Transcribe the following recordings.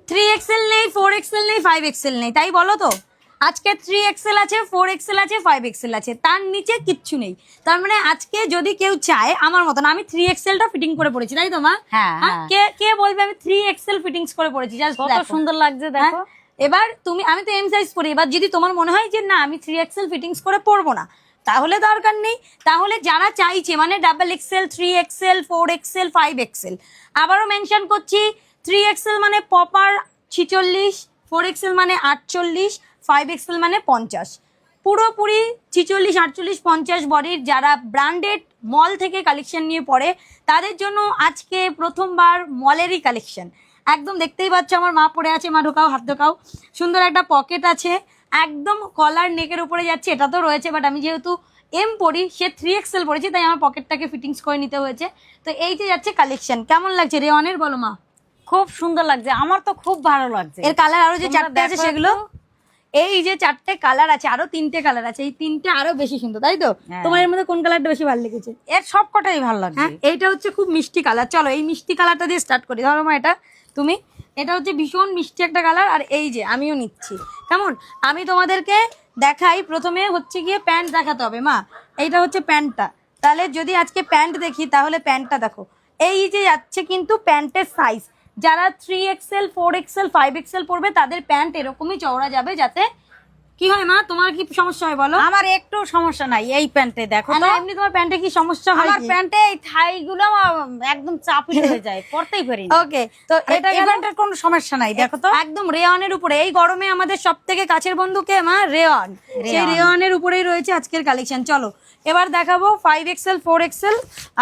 3XL নেই, 4XL নেই, 5XL নেই, তাই বলো তো? আজকে 3XL আছে, 4XL আছে, 5XL আছে, তার নিচে কিচ্ছু নেই। তার মানে আজকে যদি কেউ চায় আমার মতন, আমি 3XL টা ফিটিং করে পড়েছি, তাই তো মা? হ্যাঁ, কে কে বলবে আমি 3XL ফিটিংস করে পড়েছি? জাস্ট কত সুন্দর লাগছে দেখো। এবার আমি তো এম সাইজ পরি, এবার যদি তোমার মনে হয় যে না আমি 3XL ফিটিংস করে পরবো না, তাহলে দরকার নেই। তাহলে যারা চাইছে মানে XXL, 3XL, 4XL, 5XL, আবারও মেনশন করছি 3XL মানে পপার 46, 4XL মানে 48, 5XL মানে 50, পুরোপুরি 46, 48, 50 বডির যারা ব্র্যান্ডেড মল থেকে কালেকশন নিয়ে পড়ে তাদের জন্য আজকে প্রথমবার মলেরই কালেকশন। একদম দেখতেই পাচ্ছ আমার মা পরে আছে, মা ঢোকাও, হাত ঢোকাও। সুন্দর একটা পকেট আছে, একদম কলার নেকের উপরে যাচ্ছে, এটা তো রয়েছে, বাট আমি যেহেতু এম পরি, সে 3XL পড়েছি, তাই আমার পকেটটাকে ফিটিংস করে নিতে হয়েছে। তো এই যে যাচ্ছে কালেকশন, কেমন লাগছে রেওয়ানের বলো মা? খুব সুন্দর লাগছে, আমার তো খুব ভালো লাগছে। এর কালার আরো যে তোমরা চারটে আছে দেখো সেগুলো, একটু। এই যে চারটে কালার আছে, আরো তিনটে কালার আছে, এই তিনটে আরো বেশি সুন্দর, তাই তো? হ্যাঁ। তোমার এর মধ্যে কোন কালারটা বেশি ভালো লেগেছে? এর সব কটাই ভালো লাগছে। হ্যাঁ, এইটা হচ্ছে খুব মিষ্টি কালার। চলো এই মিষ্টি কালারটা দিয়ে স্টার্ট করি। ধরো মা এটা তুমি, এটা হচ্ছে ভীষণ মিষ্টি একটা কালার। আর এই যে আমিও নিচ্ছি, কেমন? আমি তোমাদেরকে দেখাই, প্রথমে হচ্ছে গিয়ে প্যান্ট দেখাতে হবে মা। এইটা হচ্ছে প্যান্টটা, তাহলে যদি আজকে প্যান্ট দেখি তাহলে প্যান্টটা দেখো। এই যে যাচ্ছে কিন্তু প্যান্টের সাইজ, যারা 3XL, 4XL, 5XL পরবে তাদের প্যান্ট এরকমই চওড়া যাবে, যাতে কি হয় মা, তোমার কি সমস্যা হয় বলো? আমার একটু সমস্যা নাই এই প্যান্টে, দেখো তো। এমনি তোমার প্যান্টে কি সমস্যা হয়? আমার প্যান্টে এই থাই গুলো একদম চাপি হয়ে যায়, পরতেই পারি না। ওকে, তো এটা এই প্যান্টের কোনো সমস্যা নাই, দেখো তো। একদম রেওয়ানের উপরে। এই গরমে আমাদের সব থেকে কাছের বন্ধু কে মা? রেওয়ান। সেই রেওয়ানের উপরেই রয়েছে আজকের কালেকশন। চলো এবার দেখাবো 5XL, 4XL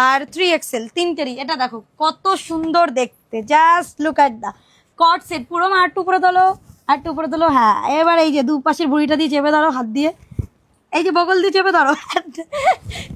আর 3XL তিনটেরই। এটা দেখো কত সুন্দর দেখতে, just look at the cut set. পুরো মা একটু উপরে তোলো, একটু উপরে তোলো। হ্যাঁ, এবার এই যে দুপাশের বুড়িটা দিয়ে চেপে ধরো, হাত দিয়ে এই যে বগল দিয়ে চেপে ধরো।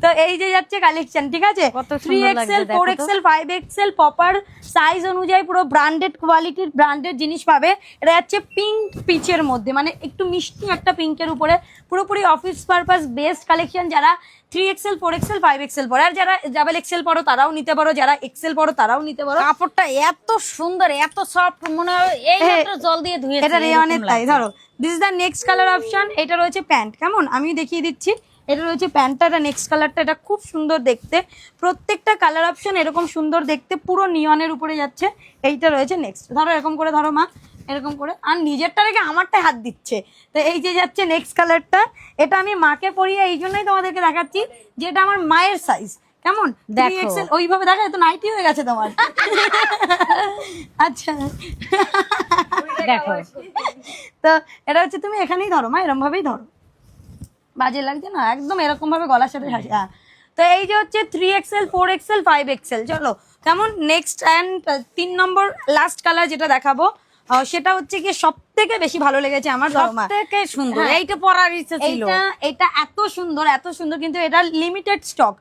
তো এই যে যাচ্ছে কালেকশন, ঠিক আছে? কত সুন্দর লাগছে 3XL, দেখো তো। 4XL, 5XL প্রপার সাইজ অনুযায়ী পুরো ব্র্যান্ডেড কোয়ালিটির ব্র্যান্ডেড জিনিস পাবে। এটা যাচ্ছে পিঙ্ক পিচের মধ্যে, মানে একটু মিষ্টি একটা পিঙ্কের উপরে, পুরোপুরি অফিস পারপাস বেস্ট কালেকশন। যারা 3XL, 4XL, 5XL পড়ো, আর যারা XXL পড়ো তারাও নিতে পারো, যারা XL পড়ো তারাও নিতে পারো। কাপড়টা এত সুন্দর, এত সফট, মনে হয় এই মাত্র জল দিয়ে ধুয়েছে। এটা রেওয়ানের তাই। ধরো this is the next colour option. এটা রয়েছে প্যান্ট, কেমন আমি দেখিয়ে দিচ্ছি। এটা রয়েছে প্যান্টটা, এটা নেক্সট কালারটা, এটা খুব সুন্দর দেখতে। প্রত্যেকটা কালার অপশন এরকম সুন্দর দেখতে, পুরো নিয়নের উপরে যাচ্ছে। এইটা রয়েছে নেক্সট। ধরো এরকম করে ধরো মা, এরকম করে, আর নিজেরটা রেখে আমারটা হাত দিচ্ছে। তো এই যে যাচ্ছে নেক্সট কালারটা, এটা আমি মাকে পরিয়ে এই জন্যই তোমাদেরকে দেখাচ্ছি যে এটা আমার মায়ের সাইজ। কেমন? 3XL ওইভাবে দেখা, তো নাইটি হয়ে গেছে তোমার। আচ্ছা দেখো। তো এটা হচ্ছে, তুমি এখানেই ধরো মা, এরকম ভাবেই ধরো, বাজে লাগছে না, একদম এরকম ভাবে গলার সাথে হাসি। হ্যাঁ, তো এই যে হচ্ছে 3XL, 4XL, 5XL। চলো কেমন next and 3 number last colour যেটা দেখাবো, সেটা হচ্ছে কি সব থেকে বেশি ভালো লেগেছে আমার। সবথেকে সুন্দর, হ্যাঁ, এইটা পরার ইচ্ছা ছিল। এটা এত সুন্দর, এত সুন্দর, কিন্তু এটা লিমিটেড স্টক,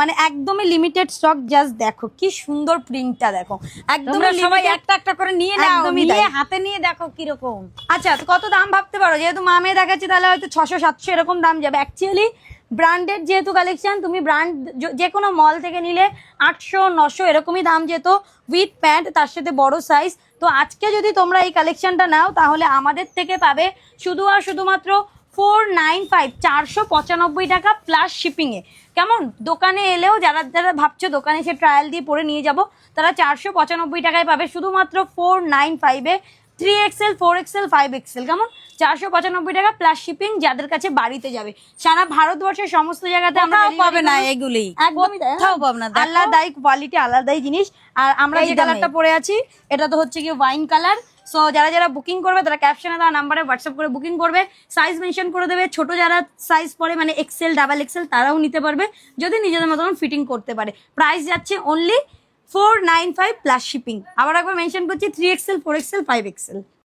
মানে একদমই লিমিটেড স্টক। জাস্ট দেখো কি সুন্দর প্রিন্টটা, দেখো একদম সবাই একটা একটা করে নিয়ে নাও, একদমই নিয়ে তাই। হাতে নিয়ে দেখো কিরকম। আচ্ছা, তো কত দাম ভাবতে পারো? যেহেতু মা মেয়ে দেখাচ্ছি তাহলে হয়তো 600, 700 এরকম দাম যাবে। অ্যাকচুয়ালি ব্র্যান্ডেড যেহেতু কালেকশন, তুমি ব্র্যান্ড যে কোনো মল থেকে নিলে 800, 900 এরকমই দাম যেত, উইথ প্যান্ট, তার সাথে বড় সাইজ। তো আজকে যদি তোমরা এই কালেকশনটা নাও তাহলে আমাদের থেকে পাবে শুধু আর শুধুমাত্র 495, 495 টাকা প্লাস শিপিংয়ে। কেমন? দোকানে এলেও যারা যারা ভাবছো দোকানে এসে ট্রায়াল দিয়ে পরে নিয়ে যাব, তারা 495 টাকায় পাবে শুধুমাত্র 495-এ 3XL, 4XL, 5XL। কেমন? 495 টাকা প্লাস শিপিং, যাদের কাছে বাড়িতে যাবে। সারা ভারতবর্ষের সমস্ত জায়গাতে আমরা পাবে না এগুলি, একদমই তাই। কোথাও পাবে না। আলাদাই কোয়ালিটি, আলাদাই জিনিস। আর আমরা যে কালারটা পরে আছি এটা তো হচ্ছে কি ওয়াইন কালার। সো যারা যারা বুকিং করবে তারা ক্যাপশনে দেওয়া নাম্বারে হোয়াটসঅ্যাপ করে বুকিং করবে, সাইজ মেনশন করে দেবে। ছোট যারা সাইজ পরে মানে XL, XXL তারাও নিতে পারবে যদি নিজেদের মতন ফিটিং করতে পারে। প্রাইস যাচ্ছে অনলি 495 প্লাস শিপিং। আবার একবার মেনশন করছি 3XL, 4XL, 5XL।